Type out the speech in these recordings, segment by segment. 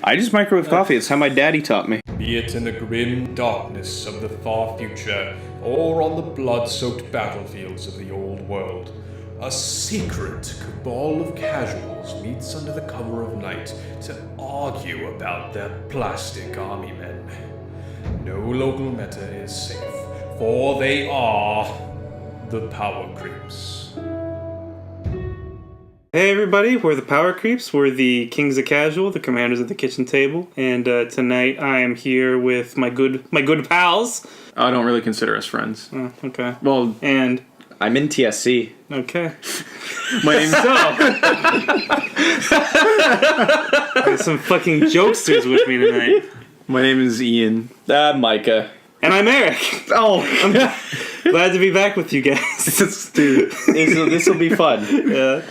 I just microwave coffee. It's how my daddy taught me. Be it in the grim darkness of the far future, or on the blood-soaked battlefields of the old world, a secret cabal of casuals meets under the cover of night to argue about their plastic army men. No local meta is safe, for they are the Power Creeps. Hey everybody, we're the Power Creeps. We're the Kings of Casual, the commanders of the kitchen table, and tonight I am here with my good pals. I don't really consider us friends. Oh, okay. Well, And I'm in TSC. okay. My name's There's some fucking jokesters with me tonight. My name is Ian. Micah. And I'm Erik. Oh, Glad to be back with you guys. dude, this will be fun. Yeah.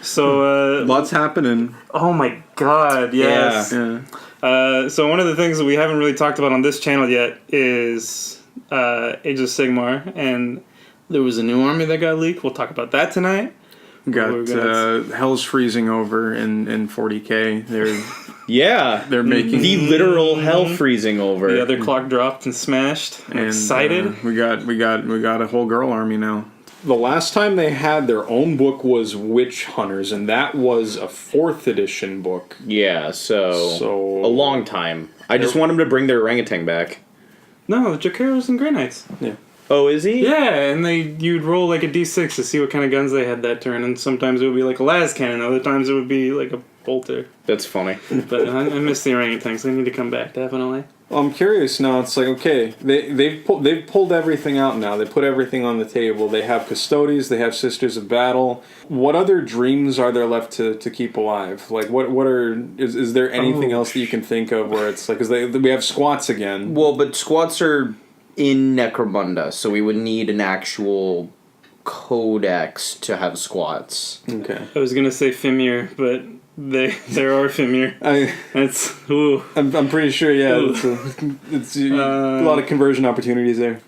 So, Lots happening. oh my god, yes. Yeah. So one of the things that we haven't really talked about on this channel yet is Age of Sigmar, and there was a new army that got leaked. We'll talk about that tonight. Got hell's freezing over in 40K. They're making the literal hell freezing over. The other clock dropped and smashed. I'm excited. We got a whole girl army now. The last time they had their own book was Witch Hunters, and that was a 4th edition book. Yeah, so a long time. I just want them to bring their orangutan back. No, the Jacaro's and Grey Knights. Yeah. Oh, is he? Yeah, and you'd roll like a d6 to see what kind of guns they had that turn, and sometimes it would be like a las cannon, other times it would be like a bolter. That's funny. But I miss the orangutans. They need to come back, definitely. Well, I'm curious now. It's like, okay, they've pulled everything out now. They put everything on the table. They have Custodies. They have Sisters of Battle. What other dreams are there left to keep alive? Like, is there anything else that you can think of where it's like, because we have squats again. Well, but squats are in Necromunda, so we would need an actual codex to have squats. Okay. I was gonna say Fimir, but there are Fimir. That's ooh. I'm pretty sure. Yeah, it's a lot of conversion opportunities there.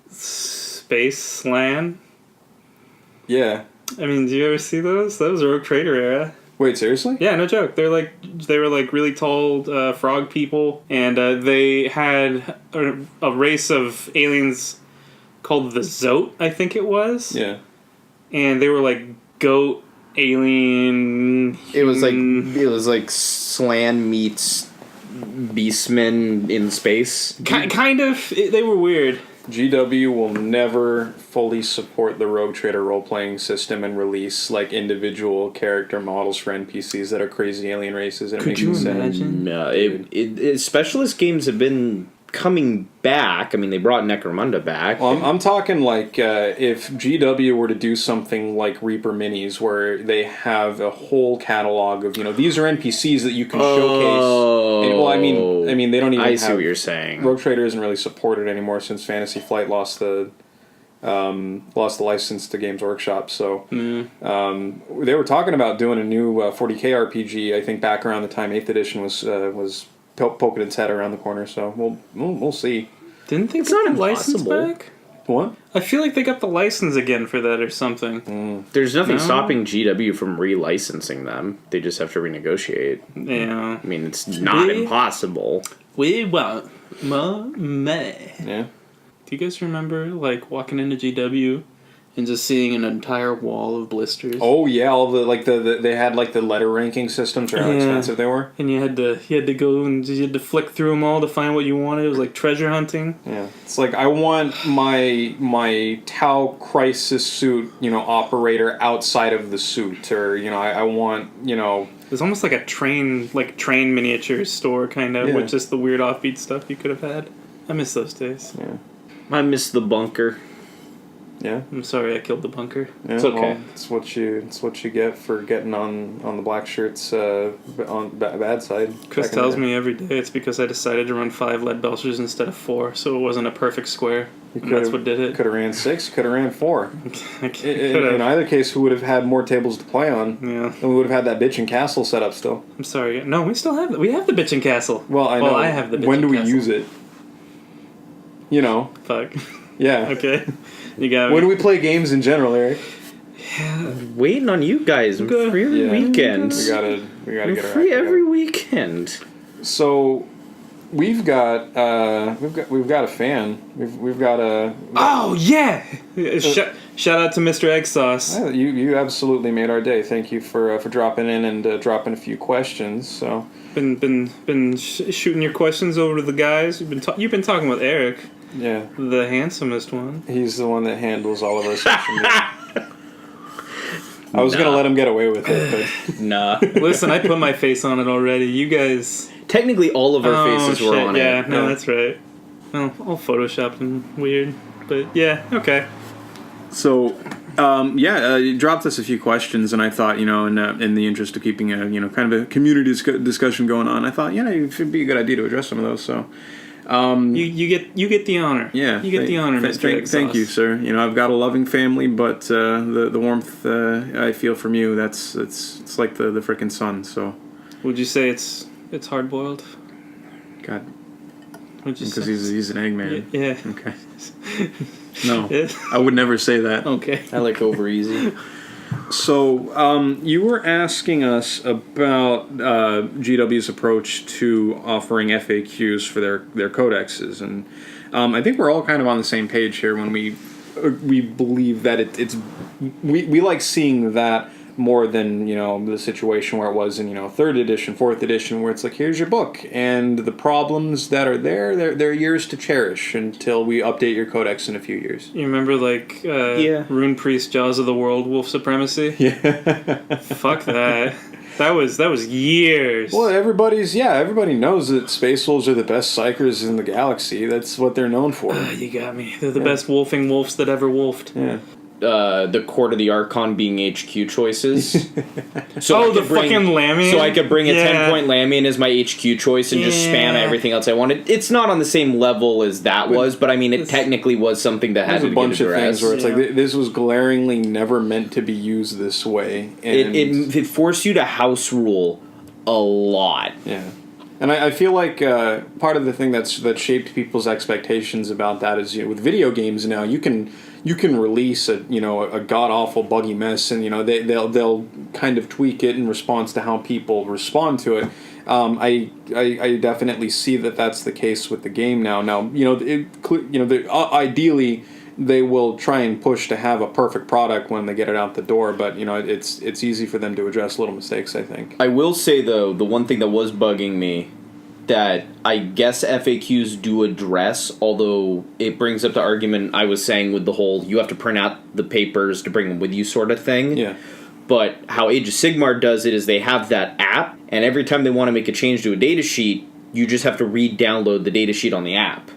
Space Lan. Yeah. I mean, do you ever see those? Those are Rogue Trader era. Wait, seriously? Yeah, no joke. They were like really tall frog people, and they had a race of aliens called the Zote, I think it was. Yeah. And they were like goat alien. It was like Slan meets Beastmen in space. Kind of. They were weird. GW will never fully support the Rogue Trader role-playing system and release like individual character models for NPCs that are crazy alien races. Could you imagine? No, specialist games have been coming back. I mean, they brought Necromunda back. Well, I'm talking like if GW were to do something like Reaper Minis, where they have a whole catalog of these are NPCs that you can showcase. And, well, I mean they don't even. I see what you're saying. Rogue Trader isn't really supported anymore since Fantasy Flight lost the license to Games Workshop. So they were talking about doing a new 40K RPG. I think back around the time 8th edition was poking its head around the corner. So we'll see. Didn't they It's get not the license impossible. back? What? I feel like they got the license again for that or something. There's nothing stopping GW from relicensing them. They just have to renegotiate. Yeah. I mean, it's not impossible. We want more money. Yeah. Do you guys remember, like, walking into GW and just seeing an entire wall of blisters? Oh yeah, all the they had like the letter ranking systems or how expensive they were. And you had to go and you had to flick through them all to find what you wanted. It was like treasure hunting. Yeah, it's like I want my Tau Crisis suit, operator outside of the suit, or I want It was almost like a train miniature store kind of with just the weird offbeat stuff you could have had. I miss those days. Yeah. I miss the bunker. Yeah. I'm sorry I killed the bunker. Yeah, it's okay. Well, it's what you get for getting on the black shirts on bad side. Chris tells me every day it's because I decided to run 5 lead belchers instead of 4, so it wasn't a perfect square. And that's what did it. Could have ran 6. Could have ran 4. In either case, we would have had more tables to play on. Yeah. And we would have had that bitchin' castle set up still. I'm sorry. No, we still have we have the bitchin' castle. Well, I know. I have the bitchin' When do we castle. use it? Fuck. Yeah. Okay. You got me. When do we play games in general, Erik? Yeah, waiting on you guys. I'm free every weekend. We gotta I'm get our free act every together. weekend. So we've got a fan. We've got a. Oh yeah! Shout out to Mr. Egg Sauce. You absolutely made our day. Thank you for dropping in and dropping a few questions. So Been shooting your questions over to the guys. You've been talking with Erik, yeah, the handsomest one. he's the one that handles all of our social media. I was gonna let him get away with it, but Nah. Listen, I put my face on it already. You guys. Technically, all of our faces were on yeah, it. no, that's right. Well, all photoshopped and weird, but yeah, okay. So, you dropped us a few questions, and I thought, in the interest of keeping a, kind of a community discussion going on, I thought, it should be a good idea to address some of those. So, You get the honor. yeah, You get the honor, Mr. Egg Thank Sauce. you, sir. I've got a loving family, but the warmth I feel from you, it's like the frickin' sun. So, Would you say it's hard boiled? God, Would you because say? he's an Eggman. Yeah. Okay. No, Yeah. I would never say that. Okay. I like over easy. So, you were asking us about GW's approach to offering FAQs for their codexes, and I think we're all kind of on the same page here when we believe that we like seeing that more than the situation where it was in 3rd edition, 4th edition, where it's like, here's your book, and the problems that are they're yours to cherish until we update your codex in a few years. You remember Rune Priest, Jaws of the World, Wolf Supremacy? yeah. Fuck that. That was years. Well, everybody knows that space wolves are the best psychers in the galaxy. That's what they're known for. You got me. They're the best wolfing wolves that ever wolfed. Yeah. The Court of the Archon being HQ choices. So Oh, I the could bring- fucking Lamian? So I could bring a Yeah. 10-point Lamian as my HQ choice and just spam Yeah. everything else I wanted. It's not on the same level as that was, but I mean, it technically was something that had There's a to bunch get of things addressed. where it's like this was glaringly never meant to be used this way, and It forced you to house rule a lot. yeah. And I feel like part of the thing that shaped people's expectations about that is with video games now you can release a god awful buggy mess and they'll kind of tweak it in response to how people respond to it. I definitely see that that's the case with the game now. Now ideally they will try and push to have a perfect product when they get it out the door, but it's easy for them to address little mistakes, I think. I will say, though, the one thing that was bugging me that I guess FAQs do address, although it brings up the argument I was saying with the whole you have to print out the papers to bring them with you sort of thing. Yeah. But how Age of Sigmar does it is they have that app, and every time they want to make a change to a datasheet, you just have to re-download the datasheet on the app.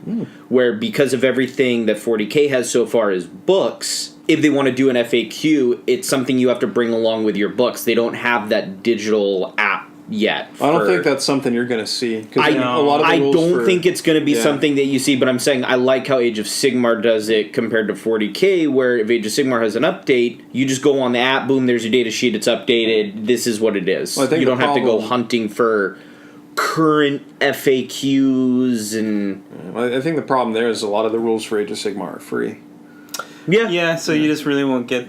Where because of everything that 40K has so far as books, if they want to do an FAQ, it's something you have to bring along with your books. They don't have that digital app yet. I don't think that's something you're going to see. 'Cause I a lot of the rules don't think it's going to be Yeah. something that you see, but I'm saying I like how Age of Sigmar does it compared to 40K, where if Age of Sigmar has an update, you just go on the app, boom, there's your data sheet, it's updated, this is what it is. Well, I think you the don't have to go problem- hunting for current FAQs and... Well, I think the problem there is a lot of the rules for Age of Sigmar are free. Yeah, so you just really won't get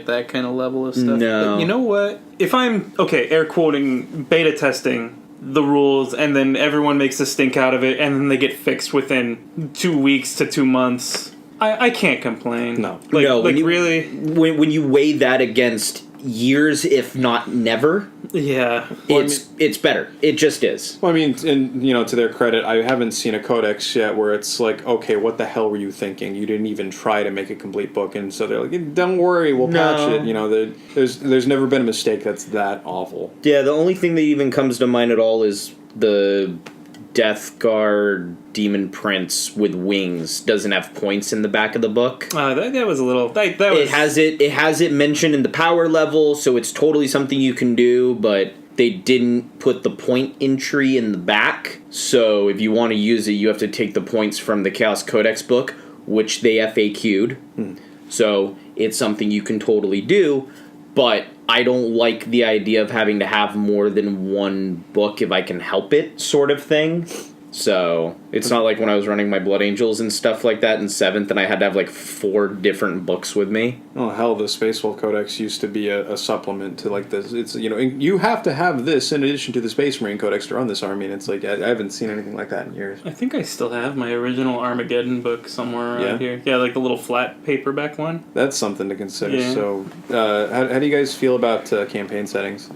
that kind of level of stuff. No. But you know what? If I'm air quoting beta testing the rules and then everyone makes a stink out of it and then they get fixed within 2 weeks to 2 months, I can't complain. No. when you, really. When you weigh that against years, if not never, Yeah. it's better. It just is. Well, I mean, and to their credit, I haven't seen a codex yet where it's like, okay, what the hell were you thinking? You didn't even try to make a complete book, and so they're like, don't worry, we'll patch it. There's never been a mistake that's that awful. Yeah, the only thing that even comes to mind at all is the Death Guard Demon Prince with wings doesn't have points in the back of the book. That was a little. That was. It has it mentioned in the power level, so it's totally something you can do, but they didn't put the point entry in the back. So if you want to use it, you have to take the points from the Chaos Codex book, which they FAQ'd. So it's something you can totally do, but I don't like the idea of having to have more than one book if I can help it, sort of thing. So it's not like when I was running my Blood Angels and stuff like that in 7th, and I had to have like 4 different books with me. Oh hell, the Space Wolf Codex used to be a supplement to like this. It's you have to have this in addition to the Space Marine Codex to run this army, and it's like I haven't seen anything like that in years. I think I still have my original Armageddon book somewhere around here. Yeah, like the little flat paperback one. That's something to consider. Yeah. So, how do you guys feel about campaign settings?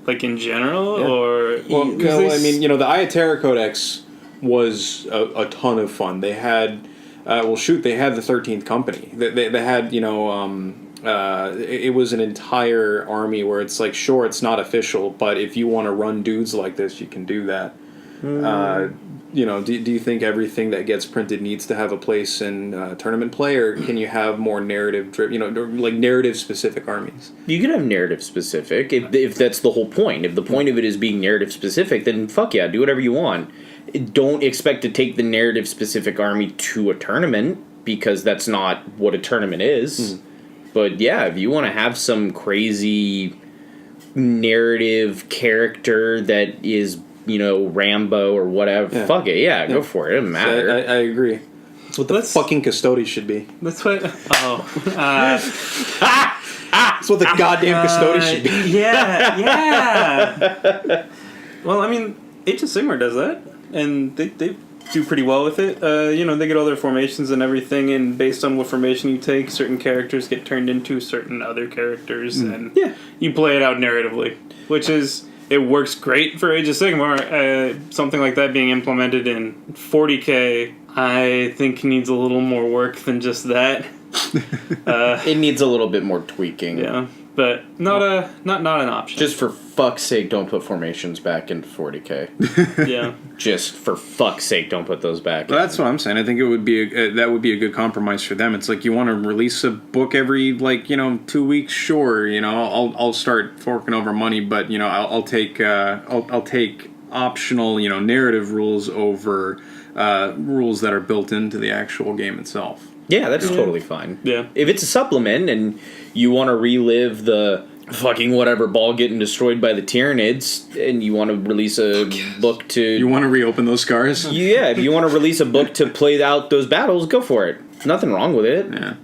Like in general, Yeah. or Well, no, I mean, the Ayaterra Codex was a ton of fun. They had, they had the 13th Company. They had, it was an entire army where it's like, sure, it's not official, but if you want to run dudes like this, you can do that. Do you think everything that gets printed needs to have a place in tournament play, or can you have more narrative, like narrative specific armies? You could have narrative specific if that's the whole point. If the point of it is being narrative specific, then fuck yeah, do whatever you want. Don't expect to take the narrative specific army to a tournament, because that's not what a tournament is. But yeah, if you want to have some crazy narrative character that is, Rambo or whatever, fuck it, go for it. It doesn't matter. I agree. That's what the fucking Custodes should be. That's what. That's what the goddamn Custodes should be. Yeah. Well, I mean, Age of Sigmar does that, and they do pretty well with it. They get all their formations and everything, and based on what formation you take, certain characters get turned into certain other characters, and you play it out narratively, which is... It works great for Age of Sigmar. Something like that being implemented in 40K, I think needs a little more work than just that. It needs a little bit more tweaking. Yeah, but not an option. Just for fuck's sake, don't put formations back into 40K. Yeah. Just for fuck's sake, don't put those back. Well, that's what I'm saying. I think it would be that would be a good compromise for them. It's like you want to release a book every 2 weeks. Sure, I'll start forking over money, but I'll take optional narrative rules over rules that are built into the actual game itself. Yeah, that's totally fine. Yeah. If it's a supplement and you want to relive the fucking whatever ball getting destroyed by the Tyranids, and you want to release a book to... You want to reopen those scars? Yeah, if you want to release a book to play out those battles, go for it. Nothing wrong with it. Yeah.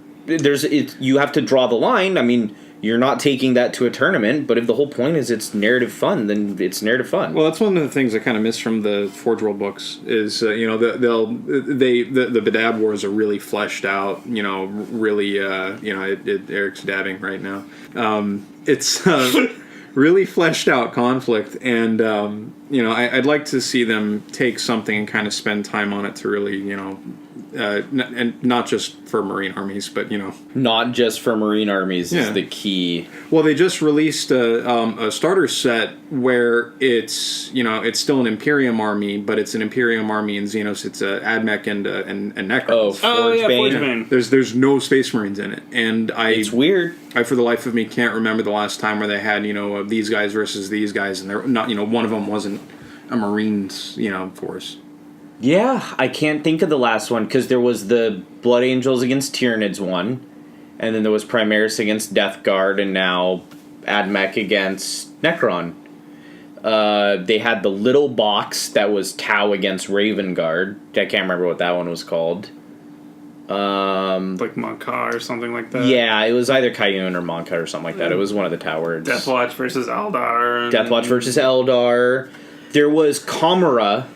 You have to draw the line. I mean, you're not taking that to a tournament, but if the whole point is it's narrative fun, then it's narrative fun. Well, that's one of the things I kind of miss from the Forge World books is the Badab Wars are really fleshed out. Eric's dabbing right now. It's really fleshed out conflict, and I'd like to see them take something and kind of spend time on it to really and not just for Marine armies, but not just for Marine armies is the key. Well, they just released a starter set where it's still an Imperium army, but it's an Imperium army in Xenos. It's a Admech and Necrons. Forgebane. There's no Space Marines in it, and it's weird. I for the life of me can't remember the last time where they had these guys versus these guys, and they're not one of them wasn't a Marines force. Yeah, I can't think of the last one, because there was the Blood Angels against Tyranids one, and then there was Primaris against Death Guard, and now Admech against Necron. They had the little box that was Tau against Raven Guard. I can't remember what that one was called. Like Monka or something like that. Yeah, it was either Kayun or Monka or something like that. It was one of the towers. Deathwatch versus Eldar. Deathwatch versus Eldar. There was Kamara,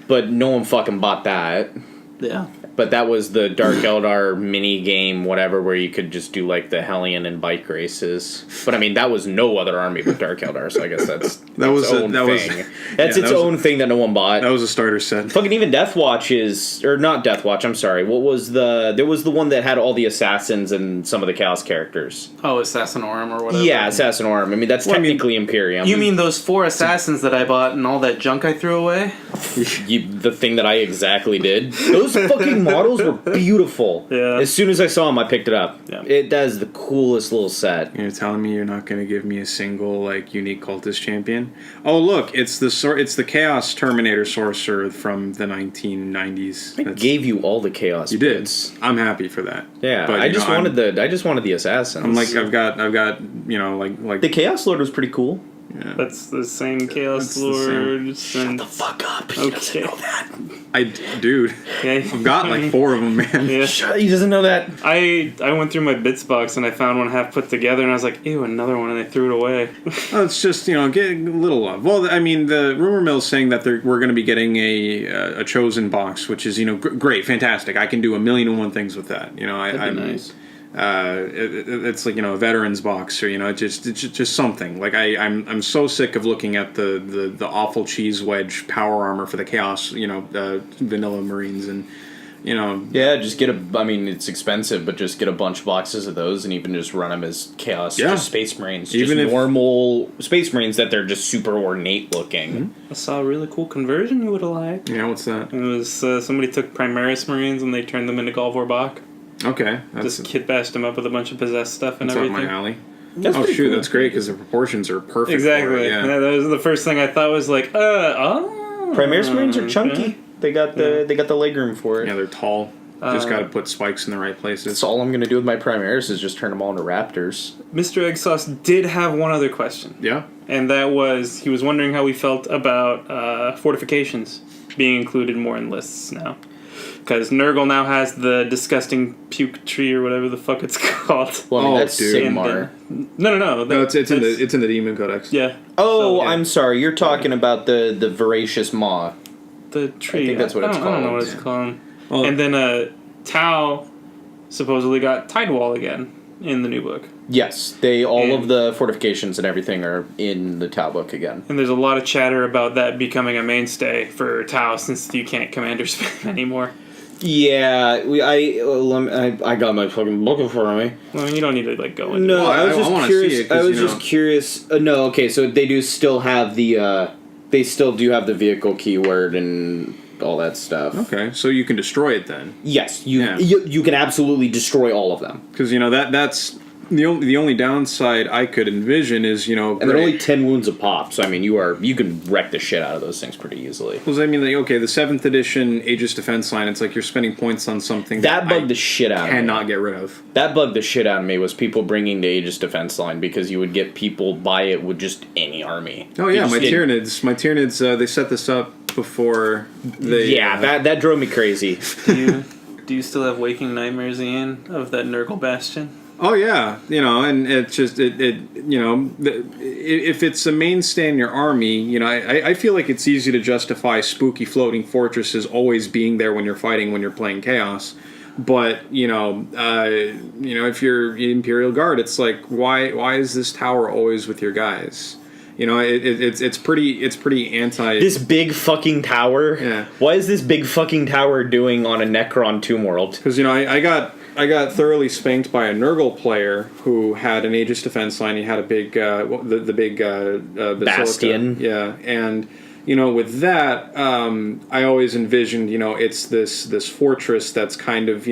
but no one fucking bought that. Yeah. But that was the Dark Eldar mini game, whatever, where you could just do like the Hellion and bike races. But I mean, that was no other army but Dark Eldar, so I guess that's its own thing that no one bought. That was a starter set. Fucking even Deathwatch or not Deathwatch, I'm sorry. There was the one that had all the assassins and some of the Chaos characters. Oh, Assassinorum or whatever. Yeah, Assassinorum. I mean, that's technically Imperium. You mean those 4 assassins that I bought and all that junk I threw away? The thing that I exactly did. Those fucking models were beautiful. Yeah. As soon as I saw them, I picked it up. Yeah. It does the coolest little set. You're telling me you're not going to give me a single unique cultist champion? Oh, look, it's the Chaos Terminator Sorcerer from the 1990s. I gave you all the Chaos. You bits. did. I'm happy for that. Yeah, but, I just wanted the assassins. I'm like I've got the Chaos Lord was pretty cool. Yeah. That's the same Chaos That's the same. Lords. Shut the fuck up. He doesn't know that. Dude, Okay. I've got like 4 of them, man. Yeah. He doesn't know that. I went through my bits box and I found one half put together and I was like, ew, another one, and I threw it away. Oh, it's just, get a little love. Well, I mean, the rumor mill's saying that we're going to be getting a chosen box, which is, great, fantastic. I can do 1,000,001 things with that. That'd be nice. It's like a veterans box or it's just something. Like I'm so sick of looking at the awful cheese wedge power armor for the Chaos vanilla Marines and Yeah, just get it's expensive, but just get a bunch of boxes of those and even just run them as Chaos just Space Marines. Even just normal Space Marines that they're just super ornate looking. I saw a really cool conversion you would have liked. Yeah, what's that? It was somebody took Primaris Marines and they turned them into Golvor Bach. Okay. Just kit bashed them up with a bunch of possessed stuff and everything. Up my alley. That's cool. That's great because the proportions are perfect. Exactly. For it, yeah. That was the first thing I thought was like, Primaris Marines are chunky. Okay. They got the legroom for it. Yeah, they're tall. Just got to put spikes in the right places. That's all I'm going to do with my Primaris is just turn them all into Raptors. Mr. Eggsauce did have one other question. Yeah. And that was, he was wondering how we felt about fortifications being included more in lists now. Because Nurgle now has the disgusting puke tree or whatever the fuck it's called. Well, that's dude. Sigmar. No. No, it's in the Demon Codex. Yeah. Oh, So, yeah. I'm sorry. You're talking about the voracious maw. The tree. I think that's what it's I don't know called. what it's called. Well, And then Tau supposedly got Tidewall again in the new book. Yes, all of the fortifications and everything are in the Tau book again. And there's a lot of chatter about that becoming a mainstay for Tau since you can't commander spam anymore. Yeah, I got my fucking book in front of me. Well, I mean, you don't need to go into No, it. I was I just wanna curious. see it I 'cause, was just curious. No, okay, so they do still have the. They still do have the vehicle keyword and all that stuff. Okay, so you can destroy it then. Yes, you can absolutely destroy all of them. Because that's the only downside I could envision is And they're only 10 wounds a pop, so I mean you can wreck the shit out of those things pretty easily. Because I mean, the 7th edition Aegis defense line, it's like you're spending points on something That bugged the shit out of me. cannot get rid of. That bugged the shit out of me was people bringing the Aegis defense line because you would get people buy it with just any army. Oh yeah, my Tyranids, they set this up before they. Yeah, that drove me crazy. Do you still have waking nightmares, Ian, of that Nurgle bastion? Oh yeah, and it's just if it's a mainstay in your army, I feel like it's easy to justify spooky floating fortresses always being there when you're fighting when you're playing Chaos. But if you're Imperial Guard, it's like why is this tower always with your guys? It's pretty anti. This big fucking tower. Yeah. Why is this big fucking tower doing on a Necron Tomb World? Because I got thoroughly spanked by a Nurgle player who had an Aegis defense line. He had a big the big Bastion. Basilica. Yeah, and with that, I always envisioned it's this fortress that's kind of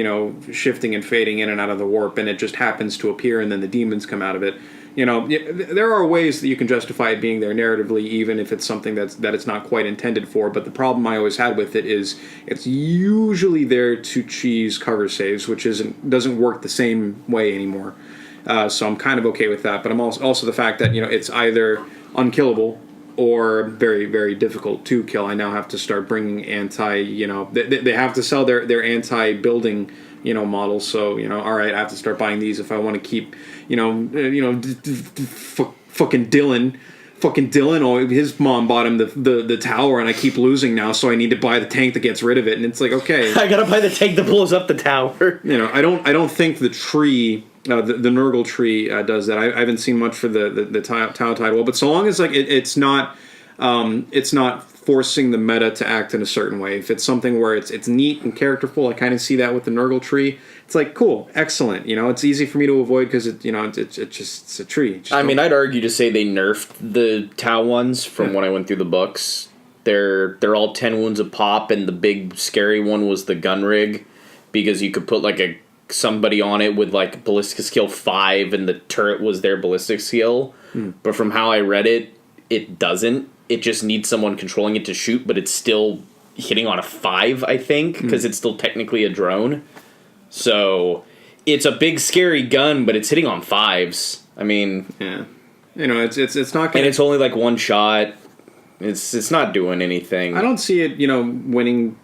shifting and fading in and out of the warp, and it just happens to appear, and then the demons come out of it. There are ways that you can justify it being there narratively, even if it's something that it's not quite intended for. But the problem I always had with it is it's usually there to cheese cover saves, which doesn't work the same way anymore. So I'm kind of okay with that. But I'm also the fact that it's either unkillable or very, very difficult to kill. I now have to start bringing they have to sell their anti-building models. So all right, I have to start buying these if I want to keep fucking Dylan. Fucking Dylan, his mom bought him the tower, and I keep losing now, so I need to buy the tank that gets rid of it. And it's like, okay, I gotta buy the tank that blows up the tower. I don't think the tree, the Nurgle tree, does that. I haven't seen much for the Tau Tidewall, but so long as it's not forcing the meta to act in a certain way. If it's something where it's neat and characterful, I kind of see that with the Nurgle tree. It's like, cool, excellent. It's easy for me to avoid because it's a tree. I'd argue to say they nerfed the Tau ones from when I went through the books. They're all 10 wounds a pop, and the big scary one was the gun rig because you could put somebody on it with ballistic skill 5, and the turret was their ballistic skill. But from how I read it, it doesn't. It just needs someone controlling it to shoot, but it's still hitting on a 5, I think, because it's still technically a drone. So it's a big, scary gun, but it's hitting on 5s. I mean, yeah. You know, it's not And going. it's only like one shot. It's not doing anything. I don't see it, winning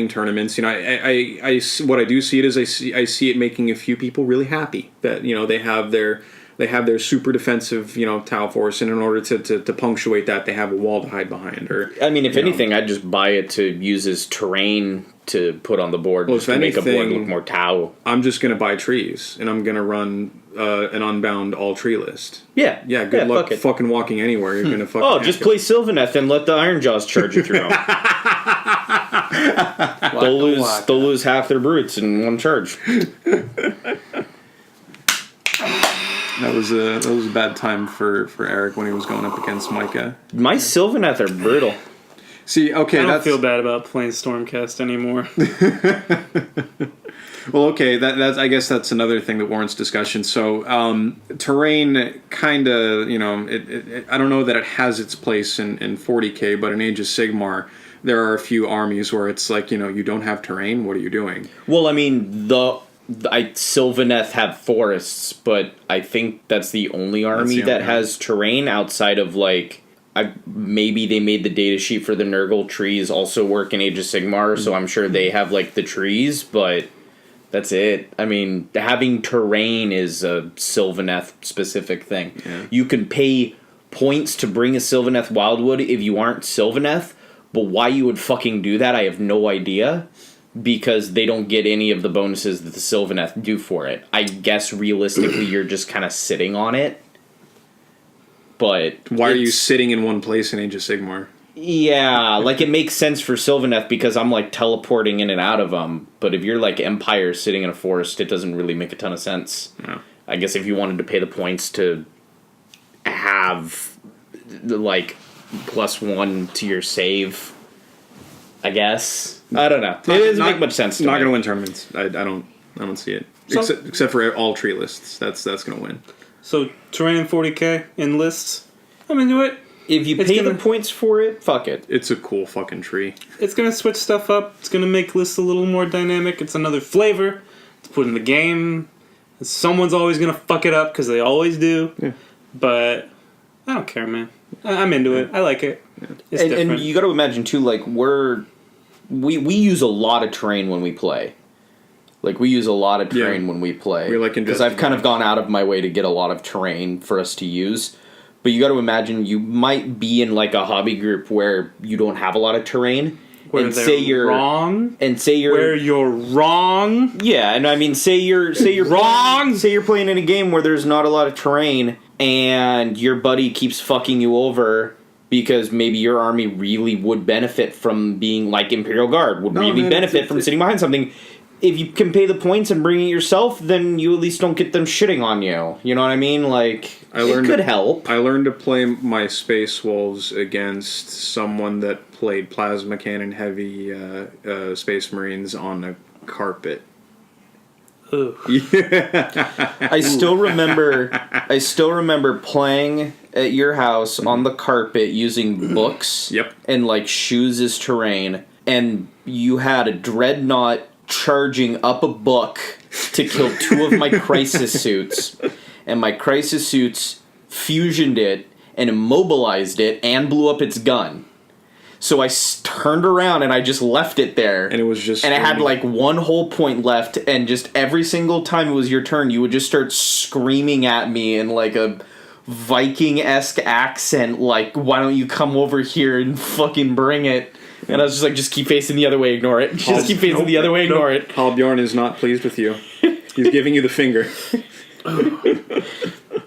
tournaments. What I do see it is I see it making a few people really happy that they have their super defensive Tau Force, and in order to punctuate that, they have a wall to hide behind. Or I mean, if anything, I'd just buy it to use as terrain to put on the board, just to make a board look more Tau. I'm just going to buy trees, and I'm going to run an unbound all tree list. Yeah. Good luck fucking walking anywhere. You're going to fucking... just play Sylvaneth and let the Ironjaws charge you through them. They'll lose half their brutes in one charge. That was a bad time for Erik when he was going up against Micah. My Sylvaneth are brutal. See, okay, I don't feel bad about playing Stormcast anymore. Well, okay, that's I guess that's another thing that warrants discussion. So, terrain kind of, I don't know that it has its place in 40K, but in Age of Sigmar, there are a few armies where it's like, you don't have terrain. What are you doing? Well, I mean, Sylvaneth have forests, but I think that's the only army that has terrain outside of, like, maybe they made the data sheet for the Nurgle trees also work in Age of Sigmar, so I'm sure they have, like, the trees, but that's it. I mean, having terrain is a Sylvaneth specific thing. Yeah. You can pay points to bring a Sylvaneth Wildwood if you aren't Sylvaneth, but why you would fucking do that, I have no idea. Because they don't get any of the bonuses that the Sylvaneth do for it. I guess realistically you're just kind of sitting on it. But why are you sitting in one place in Age of Sigmar? Yeah, like it makes sense for Sylvaneth because I'm like teleporting in and out of them. But if you're like Empire sitting in a forest, it doesn't really make a ton of sense. No. I guess if you wanted to pay the points to have like +1 to your save, I guess. I don't know. It doesn't make much sense to me. Not going to win tournaments. I don't see it. So, except for all tree lists. That's going to win. So, terrain in 40K in lists. I'm into it. If you pay the points for it, fuck it. It's a cool fucking tree. It's going to switch stuff up. It's going to make lists a little more dynamic. It's another flavor to put in the game. Someone's always going to fuck it up because they always do. Yeah. But I don't care, man. I'm into it. I like it. Yeah. It's different. And you got to imagine, too, like, we use a lot of terrain when we play. Like, we use a lot of terrain when we play. Because I've kind of gone out of my way to get a lot of terrain for us to use. But you got to imagine you might be in, like, a hobby group where you don't have a lot of terrain. Where and say you're wrong. And say you're... Where you're wrong. Yeah, and I mean, say you're wrong. Say you're playing in a game where there's not a lot of terrain, and your buddy keeps fucking you over... Because maybe your army really would benefit from being like Imperial Guard, benefit from sitting behind something. If you can pay the points and bring it yourself, then you at least don't get them shitting on you. You know what I mean? Like, it could help. I learned to play my Space Wolves against someone that played Plasma Cannon Heavy Space Marines on a carpet. Yeah. I still remember playing at your house on the carpet using books and like shoes as terrain, and you had a dreadnought charging up a book to kill 2 of my crisis suits, and my crisis suits fusioned it and immobilized it and blew up its gun. So I turned around and I just left it there. And it was just... And it had like 1 whole point left, and just every single time it was your turn, you would just start screaming at me in like a Viking-esque accent, like, why don't you come over here and fucking bring it? And I was just like, just keep facing the other way, ignore it. Just keep facing the other way, ignore it. Halbjorn is not pleased with you. He's giving you the finger.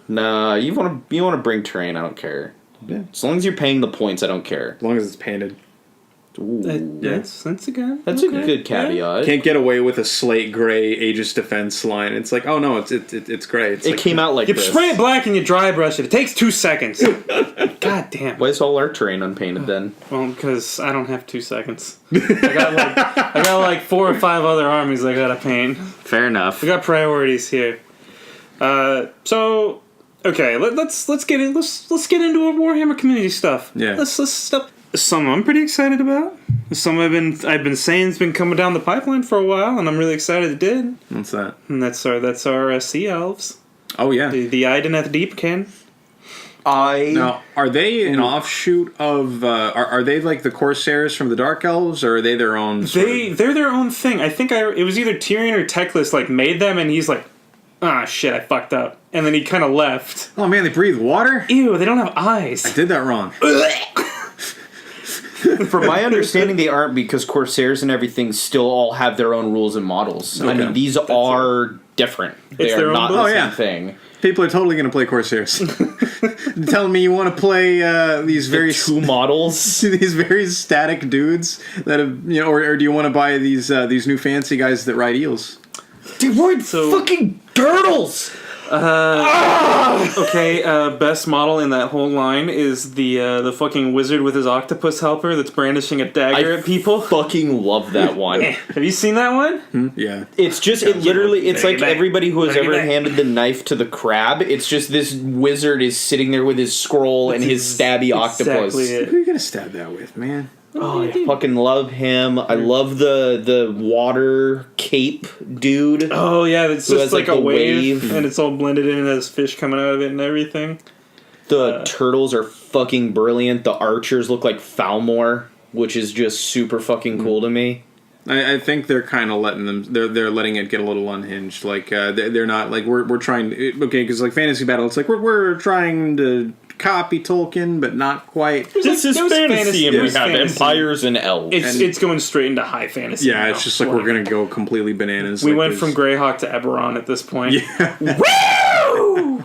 Nah, you want to bring terrain, I don't care. Yeah. As long as you're paying the points, I don't care. As long as it's painted. That's a good caveat. Yeah. Can't get away with a slate gray Aegis Defense line. It's like, oh no, it's gray. It came out like you this. You spray it black and you dry brush it. It takes 2 seconds. God damn. Why is all our terrain unpainted then? Well, because I don't have 2 seconds. I got like 4 or 5 other armies I gotta paint. Fair enough. We got priorities here. Okay, let's get into our Warhammer community stuff. Yeah. Let's stuff. Some I'm pretty excited about. Some I've been saying it's been coming down the pipeline for a while, and I'm really excited it did. What's that? And that's our sea elves. Oh yeah. The Idoneth Deepkin. Now, are they an offshoot of? Are they like the Corsairs from the Dark Elves, or are they their own? They're their own thing. I think it was either Tyrion or Teclis like made them, and he's like, ah, shit, I fucked up, and then he kind of left. Oh man, they breathe water. Ew, they don't have eyes. I did that wrong. From my understanding, they aren't, because Corsairs and everything still all have their own rules and models. I mean, these are different. They It's are their own not book. the Oh, yeah. same thing. People are totally going to play Corsairs. Telling me you want to play these very Two models. these very static dudes that have, you know, or do you want to buy these new fancy guys that ride eels? They ride So- fucking turtles! Okay, best model in that whole line is the fucking wizard with his octopus helper that's brandishing a dagger at people. Fucking love that one. Have you seen that one? Yeah. It's just, it's like back. everybody who has Bring it ever back. handed the knife to the crab, it's just this wizard is sitting there with his scroll and his stabby octopus. Exactly Who it. are you going to stab that with, man? Oh, I fucking love him. I love the water cape dude. Oh yeah, it's Who just has, like like, a the wave, wave. and it's all blended in, and there's fish coming out of it and everything. The turtles are fucking brilliant. The archers look like Falmore, which is just super fucking cool to me. I think they're kind of letting them. They're letting it get a little unhinged. Like they're not like we're trying. Okay, because like fantasy battle, it's like we're trying to copy Tolkien, but not quite. This is there was fantasy, and we there's have fantasy. empires and elves. It's going straight into high fantasy. Yeah, now. it's just like we're gonna go completely bananas. We like, went from there's- Greyhawk to Eberron at this point. Yeah, Woo!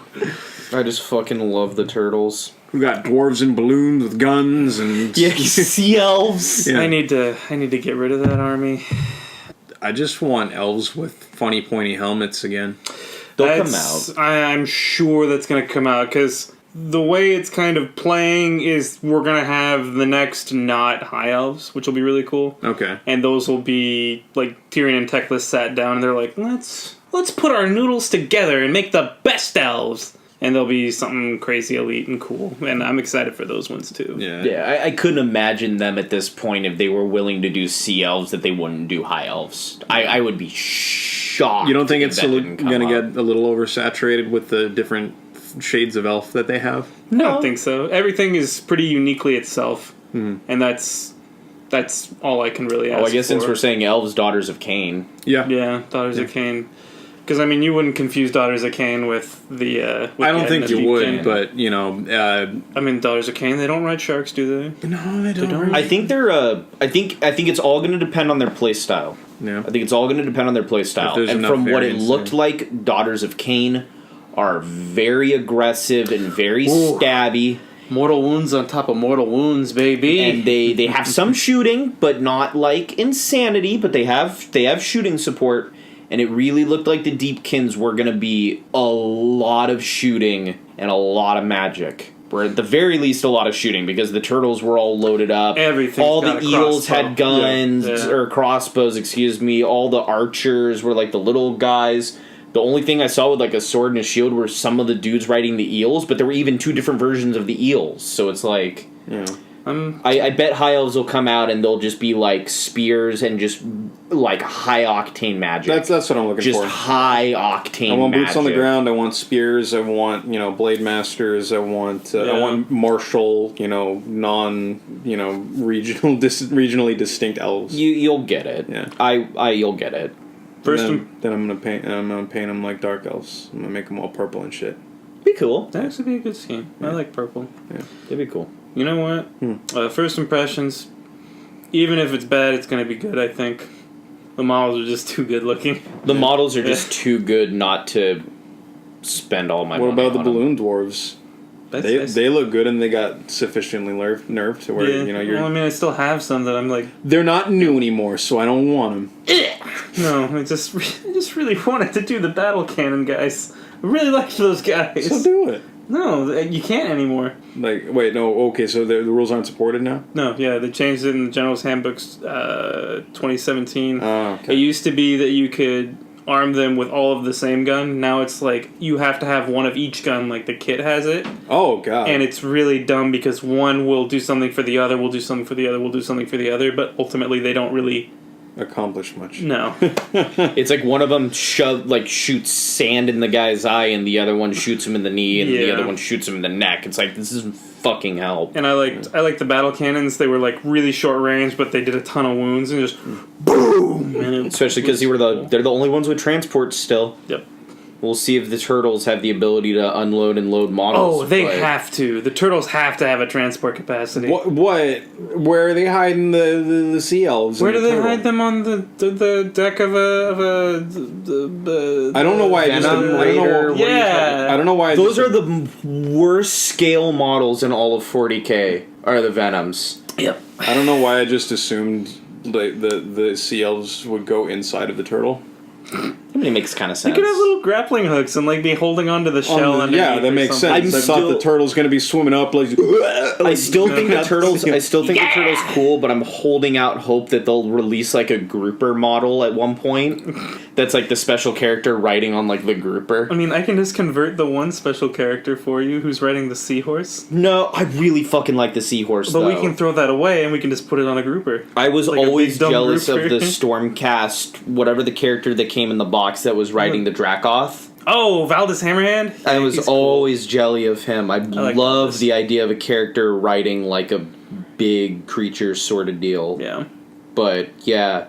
I just fucking love the turtles. we got dwarves and balloons with guns and sea elves. Yeah. I need to get rid of that army. I just want elves with funny pointy helmets again. They'll come out. I'm sure that's going to come out because the way it's kind of playing is we're going to have the next not high elves, which will be really cool. Okay. And those will be like Tyrion and Teclis sat down and they're like, let's put our noodles together and make the best elves. And they'll be something crazy elite and cool. And I'm excited for those ones too. Yeah. Yeah, I couldn't imagine them at this point, if they were willing to do sea elves, that they wouldn't do high elves. I would be shocked. You don't think if it's that didn't come going to up. get a little oversaturated with the different shades of elf that they have? I don't think so. Everything is pretty uniquely itself. And that's all I can really ask Oh, I guess for. since we're saying elves, daughters of Cain. Yeah. Yeah, Daughters of Cain. Because, I mean, you wouldn't confuse Daughters of Cain with the... with I don't the think Idoneth you Deepkin. would, but, you know... I mean, Daughters of Cain, they don't ride sharks, do they? no, they don't. I think they're. I think it's all going to depend on their play style. Yeah. I think it's all going to depend on their play style. there's And enough from what it variance looked there. like, Daughters of Cain are very aggressive and very Ooh. stabby. Mortal wounds on top of mortal wounds, baby. And they have some shooting, but not like insanity. But they have shooting support, and it really looked like the Deepkins were going to be a lot of shooting and a lot of magic. Or at the very least, a lot of shooting, because the turtles were all loaded up. Everything's all got the a eels crossbow. had guns Yeah. or crossbows. Excuse me. All the archers were like the little guys. The only thing I saw with like a sword and a shield were some of the dudes riding the eels, but there were even two different versions of the eels. So it's like, Yeah. I bet high elves will come out and they'll just be like spears and just like high octane magic. That's what I'm looking just for. high octane. I want magic. boots on the ground. I want spears. I want blade masters. I want I want martial non regionally distinct elves. You'll get it. Yeah. You'll get it. First, then I'm gonna paint them like dark elves. I'm gonna make them all purple and shit. Be cool. that actually be a good scheme. I like purple. It'd be cool. You know what? First impressions, even if it's bad, it's going to be good, I think. The models are just too good looking. The models are just too good not to spend all my What money about the on them. balloon dwarves? They look good and they got sufficiently nerfed to where you're. Well, I mean, I still have some that I'm like, They're not new anymore, so I don't want them. no, I just really wanted to do the battle cannon guys. I really liked those guys. So do it. No, you can't anymore. Like, wait, no, okay, so the rules aren't supported now? No, yeah, they changed it in the General's Handbooks 2017. Oh, okay. It used to be that you could arm them with all of the same gun. Now it's like you have to have one of each gun, like the kit has it. Oh, God. And it's really dumb because one will do something for the other, will do something for the other, will do something for the other, but ultimately they don't really accomplish much. No. It's like one of them shoots sand in the guy's eye, and the other one shoots him in the knee, and the Yeah. other one shoots him in the neck. It's like, this isn't fucking help. And I liked the battle cannons. They were like really short range, but they did a ton of wounds and just boom. And Especially because they're the only ones with transports still. Yep. We'll see if the turtles have the ability to unload and load models. Oh, they but- have to. The turtles have to have a transport capacity. What? Where are they hiding the sea elves? Where and do the they turtle? hide them on the deck of a I don't know why. I just. I Venom don't know. Raider, What, Yeah. I don't know why. Those are the worst scale models in all of 40K, are the Venoms. Yep. I don't know why I just assumed the sea elves would go inside of the turtle. I mean, it makes kind of They sense. could have little grappling hooks and like be holding onto the shell underneath. Yeah, that or makes something. sense. I'm I thought still- the turtle's going to be swimming up like. I still think the turtles. I still think the turtles cool, but I'm holding out hope that they'll release like a grouper model at one point. That's like the special character riding on like the grouper. I mean, I can just convert the one special character for you who's riding the seahorse. No, I really fucking like the seahorse. But though. we can throw that away and we can just put it on a grouper. I was like a always big dumb jealous of grouper. the Stormcast, whatever the character that came in the box that was riding the Dracoth. Oh, Valdez Hammerhand? I was He's cool. always jelly of him. I like love Valdez. the idea of a character riding like a big creature sort of deal. Yeah. But yeah,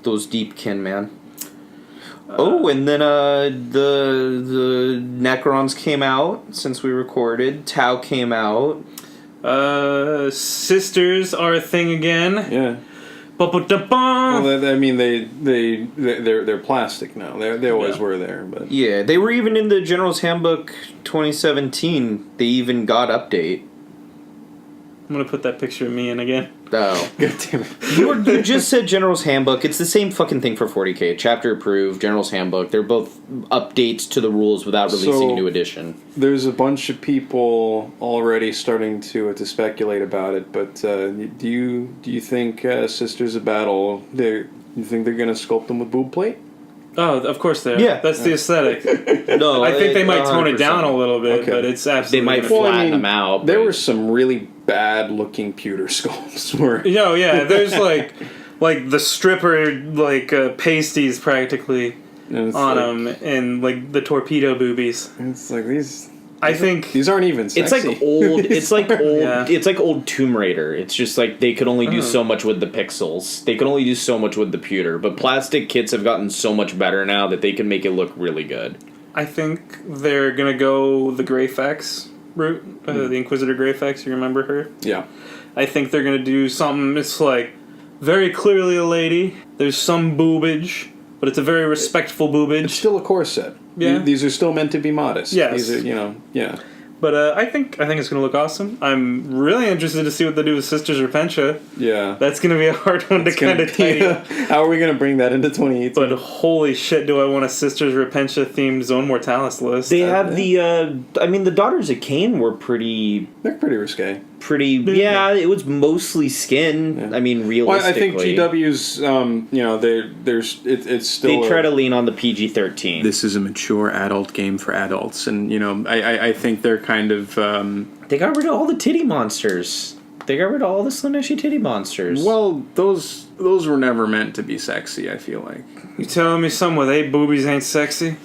those Deepkin, man. And then the Necrons came out since we recorded. Tau came out. Sisters are a thing again. Yeah. Ba-ba-da-ba. Well, I mean, they're plastic now. They always were there, but Yeah, they were even in the General's Handbook 2017. They even got update. I'm gonna put that picture of me in again. Oh. God damn it. You just said General's Handbook. It's the same fucking thing for 40K. Chapter approved, General's Handbook. They're both updates to the rules without releasing So- a new edition. There's a bunch of people already starting to speculate about it, but do you think Sisters of Battle? You think they're gonna sculpt them with boob plate? Oh, of course they are. Yeah. That's the aesthetic. No, I think they might tone it down a little bit, Okay. but it's They absolutely might gonna flatten them out. There but- were some really bad looking pewter sculpts where No, yeah, there's like the stripper pasties practically and it's on like, them, and like the torpedo boobies. It's like these I think these aren't even sexy. It's like old. It's like old. Yeah. It's like old Tomb Raider. It's just like they could only do so much with the pixels. They could only do so much with the pewter. But plastic kits have gotten so much better now that they can make it look really good. I think they're gonna go the Greyfax route, the Inquisitor Greyfax. You remember her? yeah. I think they're gonna do something. It's like very clearly a lady. There's some boobage, but it's a very respectful It's boobage. still a corset. Yeah. These are still meant to be modest. Yes. These are, yeah. But I think it's gonna look awesome. I'm really interested to see what they do with Sisters Repentia. Yeah. That's gonna be a hard one to It's gonna kind of tidy be- up. How are we going to bring that into 2018? But holy shit, do I want a Sisters Repentia themed Zone Mortalis list? They have the. I mean, the Daughters of Cain were pretty. They're pretty risque. Yeah, it was mostly skin. Yeah. I mean, Well, realistically. I think GW's, it's still. They try to lean on the PG-13. This is a mature adult game for adults, and I think they're kind of. They got rid of all the titty monsters. They got rid of all the Slaneshi titty monsters. Well, those were never meant to be sexy. I feel like You telling me some with 8 boobies ain't sexy?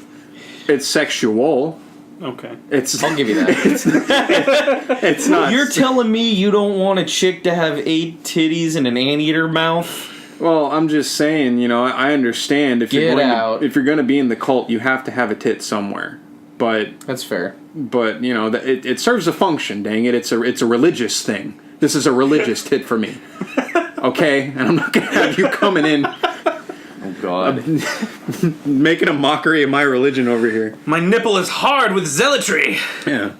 it's sexual. Okay. It's I'll give you that. it's not. You're telling me you don't want a chick to have 8 titties and an anteater mouth? Well, I'm just saying. I understand if Get you're out. if you're going to be in the cult, you have to have a tit somewhere. But That's fair. it serves a function. Dang it! It's a religious thing. This is a religious tit for me. Okay, and I'm not gonna have you coming in Oh, God. making a mockery of my religion over here. My nipple is hard with zealotry! Yeah.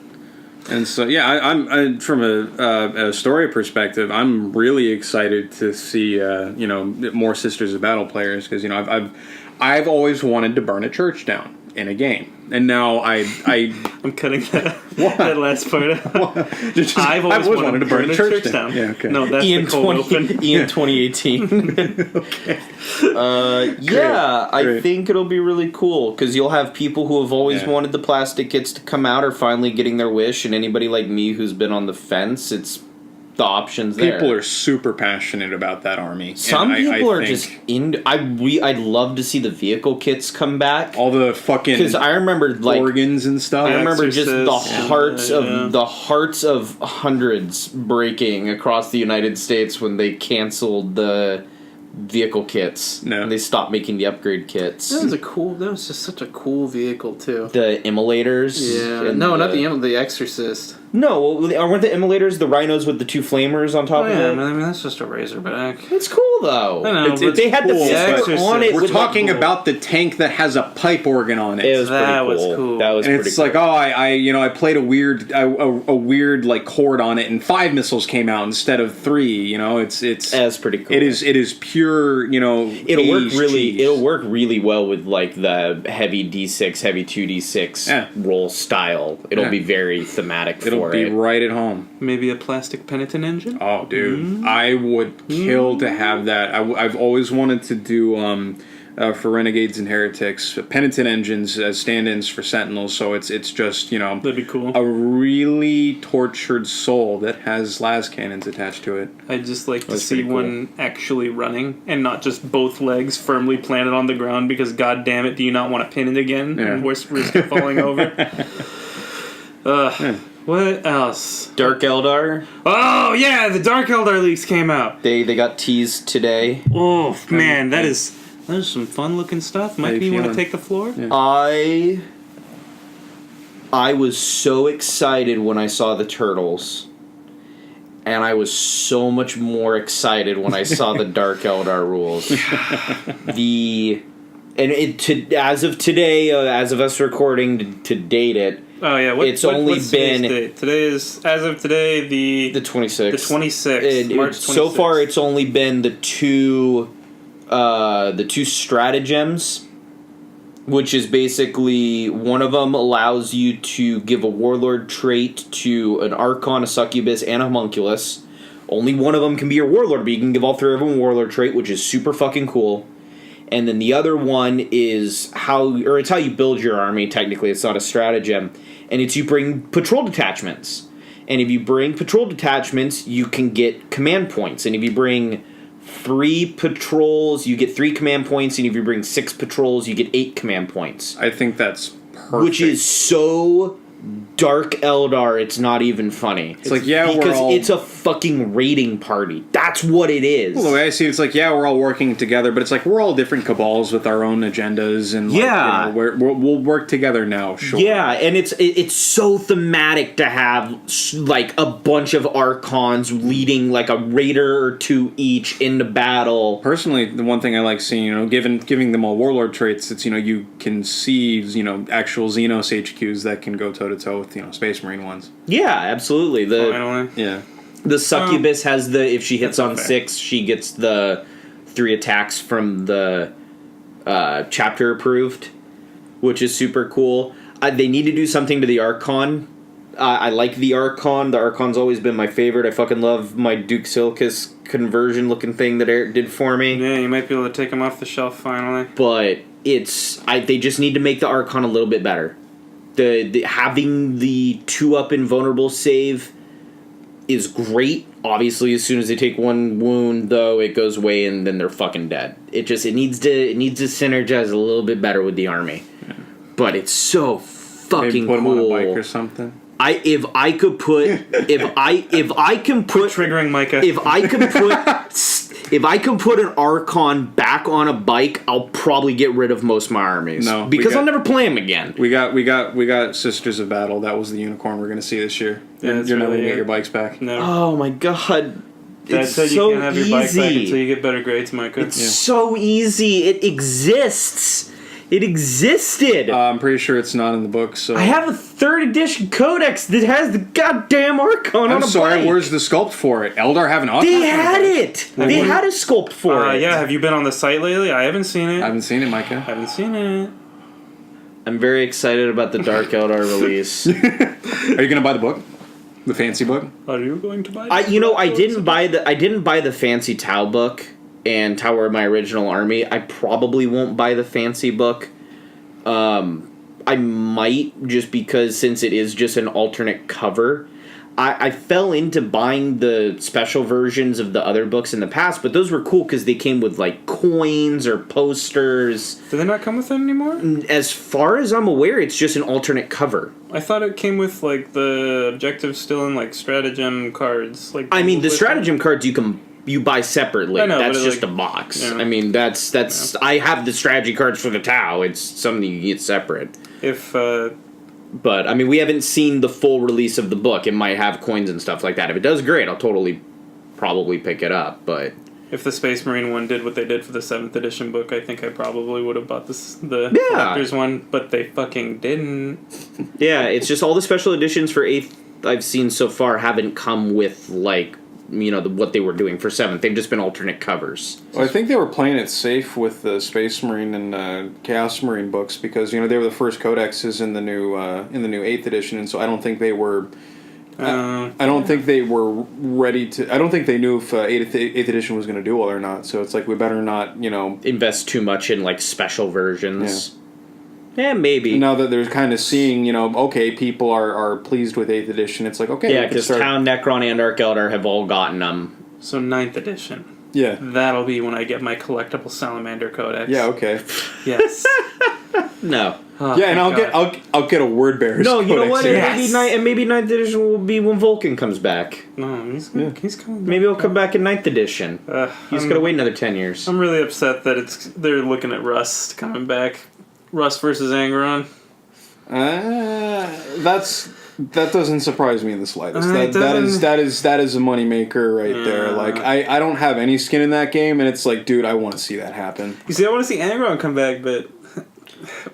And so, I'm from a story perspective, I'm really excited to see more Sisters of Battle players because I've always wanted to burn a church down in a game, and now I I'm cutting that last part out. I've always wanted to burn a church down. Yeah, okay. No, that's Ian the cold open. Ian 2018. okay. Yeah, I Great. think it'll be really cool because you'll have people who have always Yeah. wanted the plastic kits to come out are finally getting their wish, and anybody like me who's been on the fence, it's the options there. People are super passionate about that army. Some and people I are think just in. I'd love to see the vehicle kits come back. all the fucking Because I remember organs and stuff. I remember just the Exorcist, hearts of hundreds breaking across the United States when they canceled the vehicle kits. No. And they stopped making the upgrade kits. That was just such a cool vehicle too. The immolators. Yeah. and No, not the Exorcist. No, weren't the immolators the rhinos with the two flamers on top Oh, of yeah, it? I mean that's just a Razorback. It's cool though. I know, but they had the cool, sticker but on it. We're with talking like, about the tank that has a pipe organ on it. It was That pretty was cool. cool. That was And pretty it's cool. like, I played a weird like chord on it, and 5 missiles came out instead of 3. It's That's pretty cool. It is pure. It'll work aged really. cheese. It'll work really well with like the heavy D6, heavy 2d6 Yeah. roll style. It'll Yeah. be very thematic It'll for be it. right at home. Maybe a plastic penitent engine. Oh, dude, I would kill to have that. I've always wanted to do for Renegades and Heretics penitent engines as stand-ins for Sentinels. So it's just That'd be cool. a really tortured soul that has las cannons attached to it. I'd just like to That's see pretty cool. one actually running and not just both legs firmly planted on the ground because god damn it, do you not want to pin it again Yeah. and risk it falling over? What else? Dark Eldar. Oh yeah, the Dark Eldar leaks came out. They got teased today. Oh man, that is some fun looking stuff. How Mike, you you want to feeling? take the floor? Yeah. I was so excited when I saw the turtles. And I was so much more excited when I saw the Dark Eldar rules. As of today, as of us recording to date it, Oh yeah, It's only what's today's been- date? Today is, as of today, the 26th. 26th. March 26th. So far, it's only been the two stratagems, which is basically one of them allows you to give a warlord trait to an archon, a succubus, and a homunculus. Only one of them can be your warlord, but you can give all 3 of them a warlord trait, which is super fucking cool. And then the other one is it's how you build your army. Technically, it's not a stratagem, and it's you bring patrol detachments. And if you bring patrol detachments, you can get command points. And if you bring 3 patrols, you get 3 command points. And if you bring 6 patrols, you get 8 command points. I think that's perfect. Which is so Dark Eldar, it's not even funny. It's like, yeah, because we're all... it's a fucking raiding party. That's what it is. Well, the way I see it, it's like, yeah, we're all working together, but it's like we're all different cabals with our own agendas, and like, Yeah. we'll work together now. Sure. Yeah, and it's so thematic to have like a bunch of archons leading like a raider or 2 each into battle. Personally, the one thing I like seeing, giving them all warlord traits, it's you can see actual Xenos HQs that can go toe to toe with Space Marine ones. Yeah, absolutely. Finally. Yeah. The succubus has the if she hits that's on fair. 6, she gets the 3 attacks from the chapter approved, which is super cool. They need to do something to the Archon. I like the Archon. The Archon's always been my favorite. I fucking love my Duke Silcus conversion looking thing that Erik did for me. Yeah, you might be able to take them off the shelf finally. But they just need to make the Archon a little bit better. The having the 2-up invulnerable save is great. Obviously, as soon as they take 1 wound, though, it goes away and then they're fucking dead. It needs to synergize a little bit better with the army. Yeah. But it's so fucking Maybe put them cool. on a bike or something. If I can put Triggering Micah. if I can put an Archon back on a bike, I'll probably get rid of most of my armies. No, because I'll never play them again. We got Sisters of Battle. That was the unicorn we're going to see this year. Yeah, You're never going to really get your bikes back. No. Oh my god. Dad It's said so you can't have your bike back easy. until you get better grades, Micah. It's so easy. It exists. It existed. I'm pretty sure it's not in the book. So I have a 3rd edition codex that has the goddamn Archon on I'm a sorry. bike. Where's the sculpt for it? Eldar have an Archon? They had it. They had a sculpt for it. Yeah, have you been on the site lately? I haven't seen it. I haven't seen it, Micah. haven't seen it. I'm very excited about the Dark Eldar release. Are you going to buy the book? The fancy book? Are you going to buy it? I didn't buy the fancy Tau book and Tower of my original army. I probably won't buy the fancy book. I might, just because since it is just an alternate cover, I fell into buying the special versions of the other books in the past, but those were cool because they came with, like, coins or posters. Do they not come with that anymore? As far as I'm aware, it's just an alternate cover. I thought it came with, like, the objectives still in, like, stratagem cards. Like, I mean, the stratagem cards you buy separately. I know, that's just like, a box. yeah. I mean, that's. Yeah. I have the strategy cards for the Tau. It's something you get separate. But, I mean, we haven't seen the full release of the book. It might have coins and stuff like that. If it does, great. I'll probably pick it up, but... If the Space Marine one did what they did for the 7th edition book, I think I probably would have bought the collector's one, but they fucking didn't. Yeah, it's just all the special editions for 8th I've seen so far haven't come with, like, what they were doing for 7th. They've just been alternate covers. Well, I think they were playing it safe with the Space Marine and Chaos Marine books because, they were the first codexes in the new 8th edition, and so I don't think they were... I don't think they were ready to... I don't think they knew if 8th edition was going to do well or not, so it's like we better not, invest too much in, like, special versions. Yeah, maybe. Now that they're kind of seeing, okay, people are pleased with 8th edition, it's like, okay... Yeah, because Town, Necron, and Arc Eldar have all gotten them. So 9th edition. Yeah. That'll be when I get my collectible Salamander Codex. Yeah, okay. Yes. No. Oh, yeah, and I'll get a Word Bearer's No, you know what? Yes. Maybe 9th edition will be when Vulcan comes back. No, he's coming back. Maybe he'll come back in 9th edition. He's got to wait another 10 years. I'm really upset that they're looking at Rust coming back. Rust versus Angron. That doesn't surprise me in the slightest. That is a moneymaker right there. Like I don't have any skin in that game, and it's like, dude, I want to see that happen. You see, I want to see Angron come back, but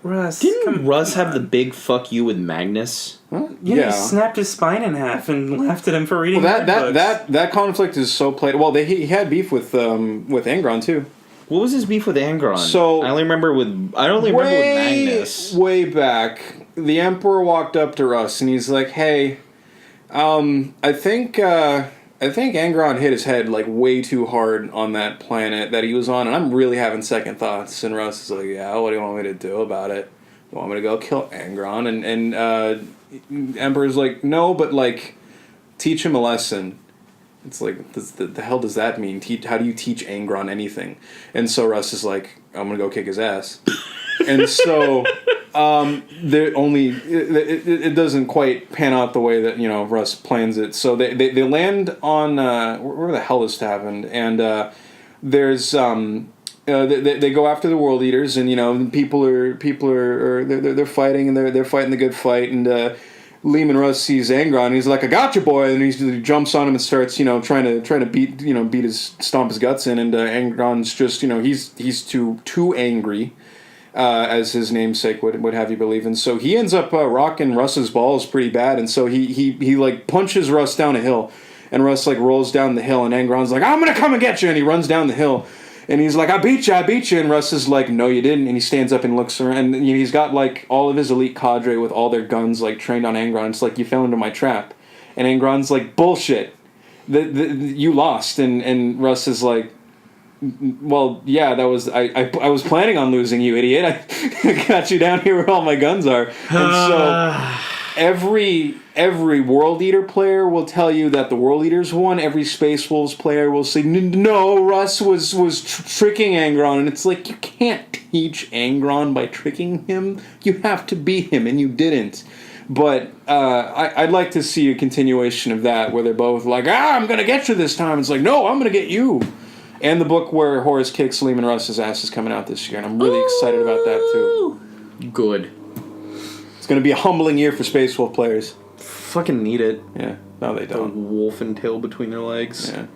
Russ didn't Russ have the big fuck you with Magnus? Huh? Yeah, he snapped his spine in half and laughed at him for reading. Well, that conflict is so played. Well, he had beef with Angron too. What was his beef with Angron? So I only remember with Magnus. Way back, the Emperor walked up to Russ and he's like, "Hey, I think Angron hit his head like way too hard on that planet that he was on, and I'm really having second thoughts." And Russ is like, "Yeah, what do you want me to do about it? You want me to go kill Angron?" And Emperor's like, "No, but like, teach him a lesson." It's like, the hell does that mean? How do you teach Angron anything? And so Russ is like, I'm gonna go kick his ass. And so it doesn't quite pan out the way that Russ plans it. So they land on where the hell this happened, and there's they go after the World Eaters, and people are they're fighting, and they're fighting the good fight, and Lehman Russ sees Angron, and he's like, "I got you, boy!" And he jumps on him and starts, trying to stomp his guts in. And Angron's just, he's too angry, as his namesake would have you believe. And so he ends up rocking Russ's balls pretty bad. And so he like punches Russ down a hill, and Russ like rolls down the hill, and Angron's like, "I'm gonna come and get you!" And he runs down the hill. And he's like, I beat you. And Russ is like, no, you didn't. And he stands up and looks around. And he's got like all of his elite cadre with all their guns like trained on Angron. It's like, you fell into my trap. And Angron's like, bullshit. You lost. And Russ is like, well, yeah, that was I was planning on losing, you idiot. I got you down here where all my guns are. And so every World Eater player will tell you that the World Eaters won. Every Space Wolves player will say, no, Russ was tricking Angron. And it's like, you can't teach Angron by tricking him. You have to beat him, and you didn't. But I'd like to see a continuation of that, where they're both like, I'm going to get you this time. It's like, no, I'm going to get you. And the book where Horace kicks Lehman Russ's ass is coming out this year, and I'm really excited about that, too. Good. It's going to be a humbling year for Space Wolf players. Fucking need it. Yeah. No, they don't. The wolf and tail between their legs. Yeah.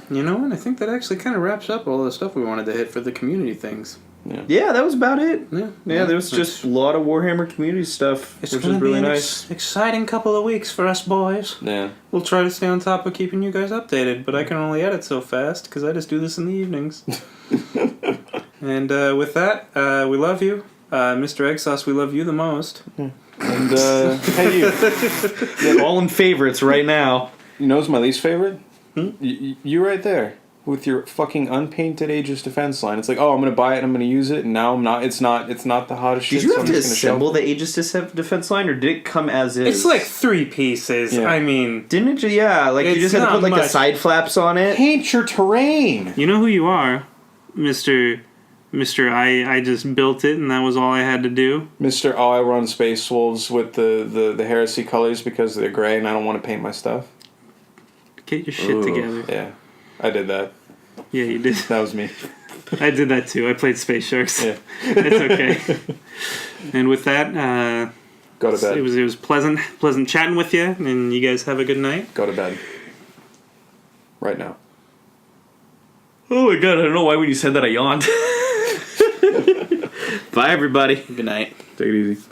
You know what? I think that actually kind of wraps up all the stuff we wanted to hit for the community things. Yeah, that was about it. Yeah, there was just a lot of Warhammer community stuff, which is really nice. Exciting couple of weeks for us boys. Yeah. We'll try to stay on top of keeping you guys updated, but I can only edit so fast because I just do this in the evenings. And with that, we love you. Mr. Egg Sauce, we love you the most. And, hey, you. All in favorites right now. You know who's my least favorite? You right there. with your fucking unpainted Aegis defense line. It's like, oh, I'm gonna buy it and I'm gonna use it, and now I'm not. It's not the hottest shit. Did you so have I'm to just gonna assemble shelf the Aegis defense line, or did it come as is? It's like 3 pieces. Yeah. I mean, Didn't it? Yeah, like you It's just had to not put like the much. side flaps on it. it. Paint your terrain. you know who you are, Mister. I just built it, and that was all I had to do. Mr. Oh, I run Space Wolves with the heresy colors because they're gray and I don't want to paint my stuff. Get your shit Ooh. together. Yeah, I did that. Yeah, you did. That was me. I did that too. I played Space Sharks. Yeah. It's okay. And with that, Go to bed. it was pleasant chatting with you, and you guys have a good night. Go to bed. Right now. Oh my god! I don't know why when you said that I yawned. Bye, everybody. Good night. Take it easy.